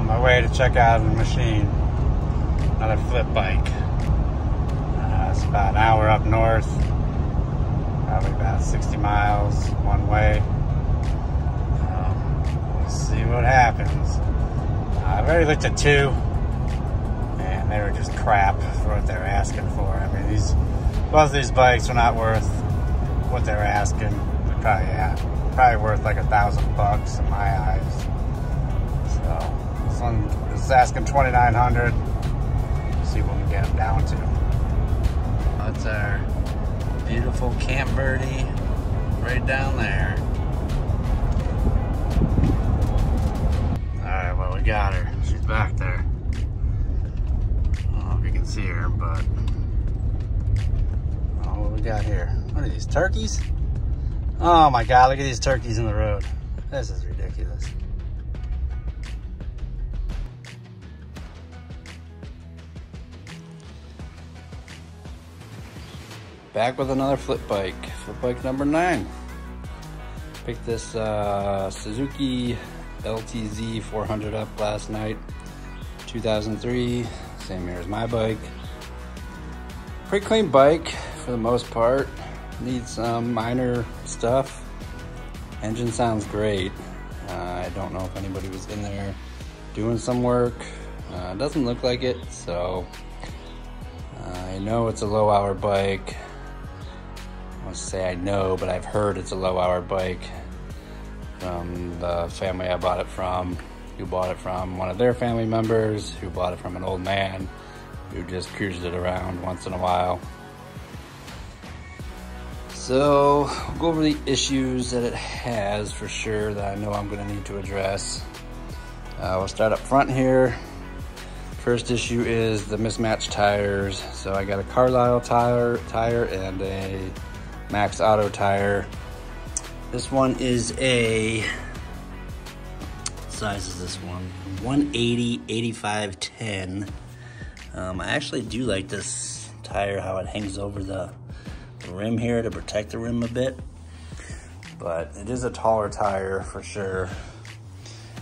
On my way to check out the machine. Another flip bike. It's about an hour up north. Probably about 60 miles one way. We'll see what happens. I've already looked at two, and they were just crap for what they're asking for. I mean, both of these bikes are not worth what they're asking. They're probably worth like $1,000 in my eyes. So this one is asking $2,900. See what we can get them down to. That's our beautiful Camp Birdie right down there. Alright, well, we got her. She's back there. I don't know if you can see her, but what we got here? What are these, turkeys? Oh my God, look at these turkeys in the road. This is ridiculous. Back with another flip bike number 9. Picked this Suzuki LTZ 400 up last night, 2003, same year as my bike. Pretty clean bike for the most part. Needs some minor stuff. Engine sounds great. I don't know if anybody was in there doing some work. It doesn't look like it, so I know it's a low hour bike. I must say I know, but I've heard it's a low hour bike from the family I bought it from, who bought it from one of their family members, who bought it from an old man who just cruised it around once in a while. So we'll go over the issues that it has for sure that I know I'm gonna need to address. We'll start up front here. First issue is the mismatched tires. So I got a Carlisle tire and a Max Auto tire. This one is what size is this one? 180, 85, 10. I actually do like this tire, how it hangs over the rim here to protect the rim a bit. But it is a taller tire for sure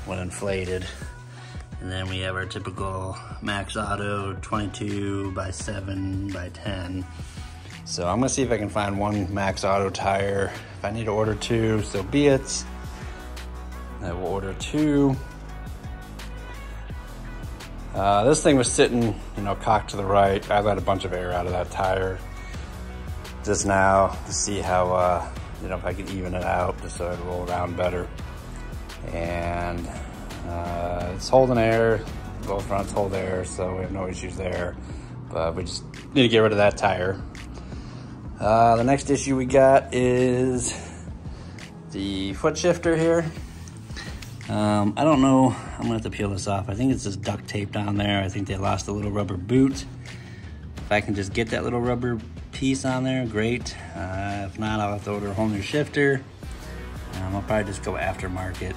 when inflated. And then we have our typical Max Auto 22 by 7 by 10. So I'm gonna see if I can find one Max Auto tire. If I need to order 2, so be it. I will order 2. This thing was sitting, cocked to the right. I let a bunch of air out of that tire just now to see how, if I could even it out just so it'd roll around better. And it's holding air, both fronts hold air, so we have no issues there. But we just need to get rid of that tire. The next issue we got is the foot shifter here. I don't know, I'm gonna have to peel this off. I think it's just duct tape down there. I think they lost a little rubber boot. If I can just get that little rubber piece on there, great. If not, I'll have to order a whole new shifter. I'll probably just go aftermarket,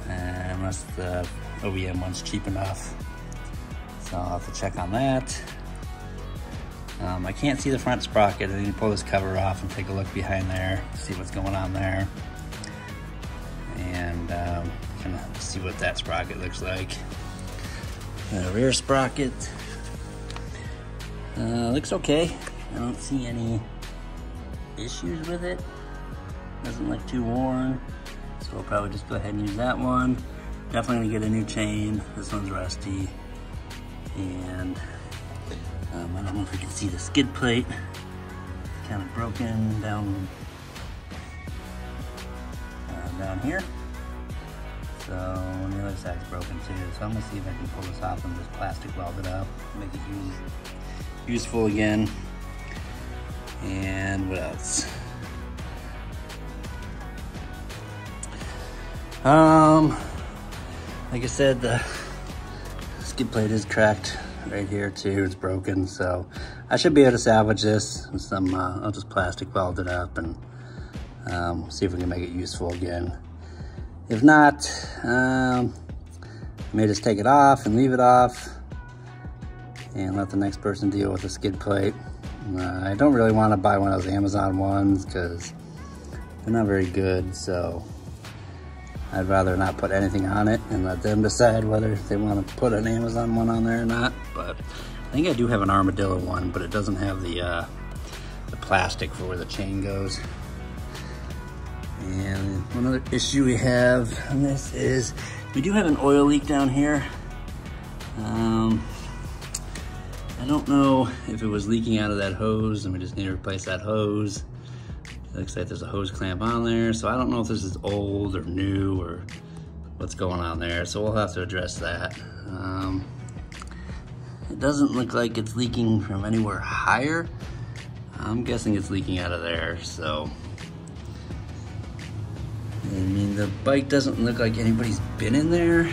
unless the OEM one's cheap enough. So I'll have to check on that. I can't see the front sprocket. I need to pull this cover off and take a look behind there, see what's going on there. And kind of see what that sprocket looks like. The rear sprocket looks okay. I don't see any issues with it. Doesn't look too worn. So we'll probably just go ahead and use that one. Definitely gonna get a new chain. This one's rusty. And I don't know if you can see the skid plate. It's kind of broken down here. So the other side's broken too. So I'm gonna see if I can pull this off and just plastic weld it up, make it useful again. And what else? Like I said, the skid plate is cracked right here too. It's broken, so I should be able to salvage this with some. I'll just plastic weld it up and see if we can make it useful again. If not, I may just take it off and leave it off and let the next person deal with the skid plate. I don't really want to buy one of those Amazon ones because they're not very good, so I'd rather not put anything on it and let them decide whether they want to put an Amazon one on there or not. But I think I do have an Armadillo one, but it doesn't have the plastic for where the chain goes. And one other issue we have on this is we do have an oil leak down here. I don't know if it was leaking out of that hose and we just need to replace that hose. It looks like there's a hose clamp on there, so I don't know if this is old or new or what's going on there, so we'll have to address that. It doesn't look like it's leaking from anywhere higher. I'm guessing it's leaking out of there, so. I mean, the bike doesn't look like anybody's been in there.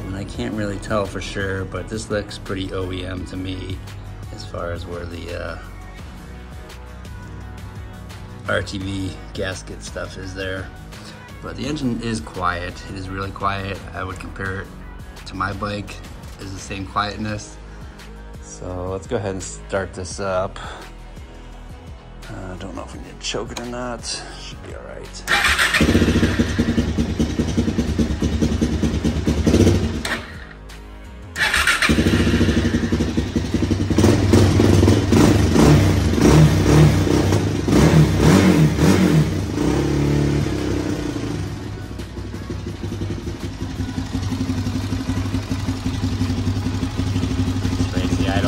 And I can't really tell for sure, but this looks pretty OEM to me as far as where the RTV gasket stuff is there. But the engine is quiet. It is really quiet. I would compare it to my bike. It's the same quietness. So let's go ahead and start this up. I don't know if we need to choke it or not. Should be all right.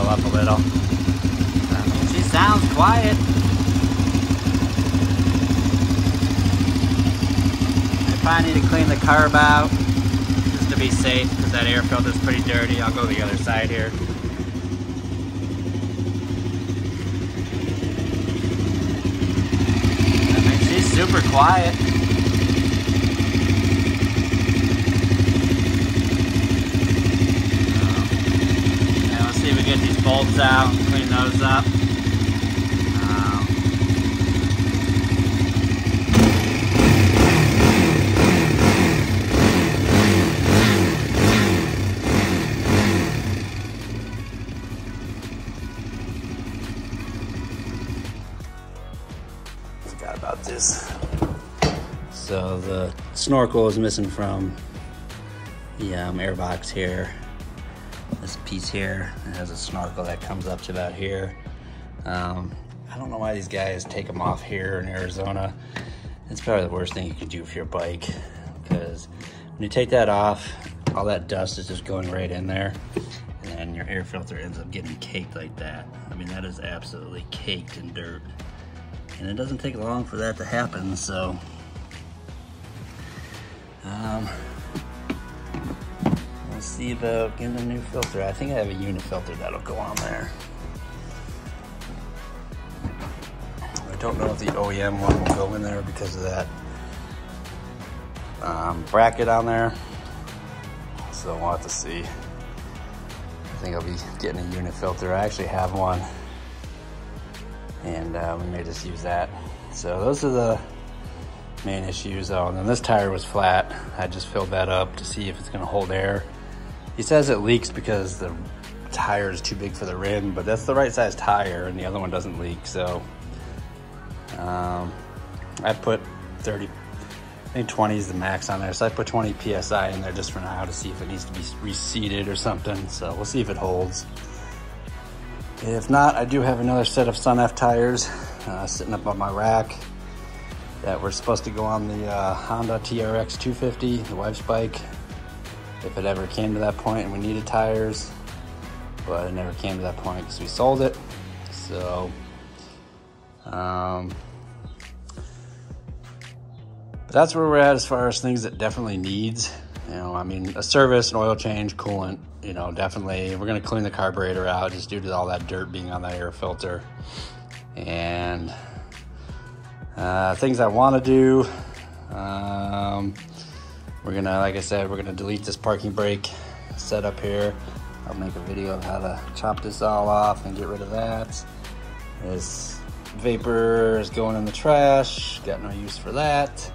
Up a little. She sounds quiet. I probably need to clean the carb out just to be safe because that air filter is pretty dirty. I'll go the other side here. I mean, she's super quiet. See if we get these bolts out and clean those up. Forgot about this. So the snorkel is missing from the air box here. This piece here, it has a snorkel that comes up to about here. I don't know why these guys take them off here in Arizona. It's probably the worst thing you could do for your bike, because when you take that off, all that dust is just going right in there, and then your air filter ends up getting caked like that. I mean, that is absolutely caked in dirt, and it doesn't take long for that to happen. So we'll see about getting a new filter. I think I have a unit filter that'll go on there. I don't know if the OEM one will go in there because of that bracket on there. So we'll have to see. I think I'll be getting a unit filter. I actually have one, and we may just use that. So those are the main issues though. And then this tire was flat. I just filled that up to see if it's gonna hold air. He says it leaks because the tire is too big for the rim, but that's the right size tire and the other one doesn't leak. So I put 30, I think 20 is the max on there. So I put 20 PSI in there just for now to see if it needs to be reseated or something. So we'll see if it holds. If not, I do have another set of Sun F tires sitting up on my rack that were supposed to go on the Honda TRX 250, the wife's bike, if it ever came to that point and we needed tires, but it never came to that point because we sold it. So, but that's where we're at as far as things that definitely needs. You know, I mean, a service, an oil change, coolant, you know, definitely. We're gonna clean the carburetor out just due to all that dirt being on that air filter. And things I wanna do, we're gonna, like I said, we're gonna delete this parking brake setup here. I'll make a video of how to chop this all off and get rid of that. This vapor is going in the trash, got no use for that.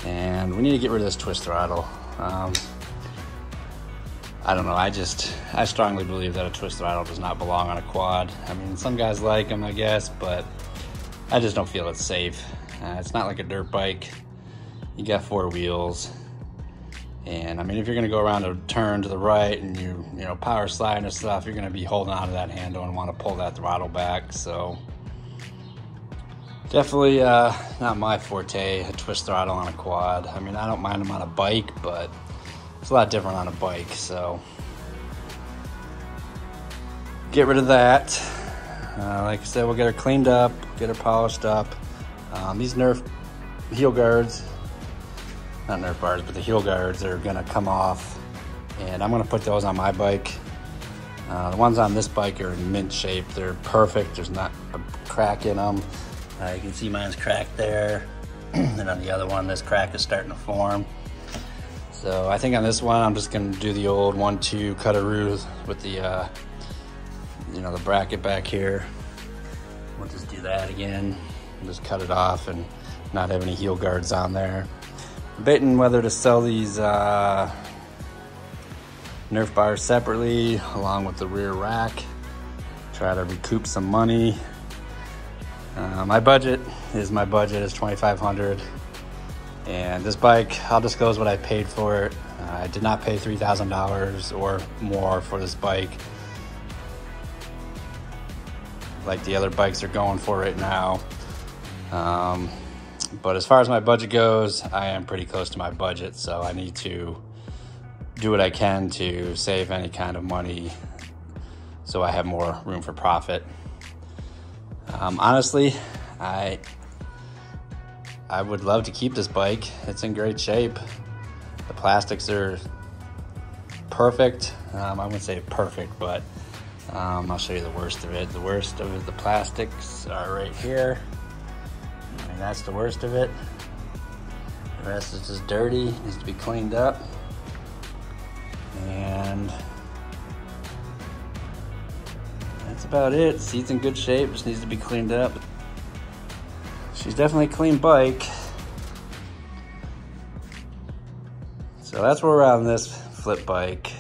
And we need to get rid of this twist throttle. I don't know, I strongly believe that a twist throttle does not belong on a quad. I mean, some guys like them, I guess, but I just don't feel it's safe. It's not like a dirt bike. You got 4 wheels. And I mean, if you're gonna go around a turn to the right and you know, power sliding and stuff, you're gonna be holding on to that handle and want to pull that throttle back. So definitely not my forte, a twist throttle on a quad. I mean, I don't mind them on a bike, but it's a lot different on a bike. So get rid of that. Like I said, we'll get her cleaned up, get her polished up. These Nerf heel guards, not Nerf bars, but the heel guards are gonna come off, and I'm gonna put those on my bike. The ones on this bike are in mint shape. They're perfect. There's not a crack in them. You can see mine's cracked there. And on the other one, this crack is starting to form. So I think on this one, I'm just gonna do the old 1-2 cut-a-roo with the, you know, the bracket back here. We'll just do that again. Just cut it off and not have any heel guards on there. Debating whether to sell these Nerf bars separately along with the rear rack. Try to recoup some money. My budget is $2,500. And this bike, I'll disclose what I paid for it. I did not pay $3,000 or more for this bike, like the other bikes are going for right now. But as far as my budget goes, I am pretty close to my budget, so I need to do what I can to save any kind of money so I have more room for profit. Honestly, I would love to keep this bike. It's in great shape. The plastics are perfect. I wouldn't say perfect, but I'll show you the worst of it. The worst of the plastics are right here. I mean, that's the worst of it. The rest is just dirty, needs to be cleaned up. And that's about it. Seat's in good shape, just needs to be cleaned up. She's definitely a clean bike. So that's where we're at on this flip bike.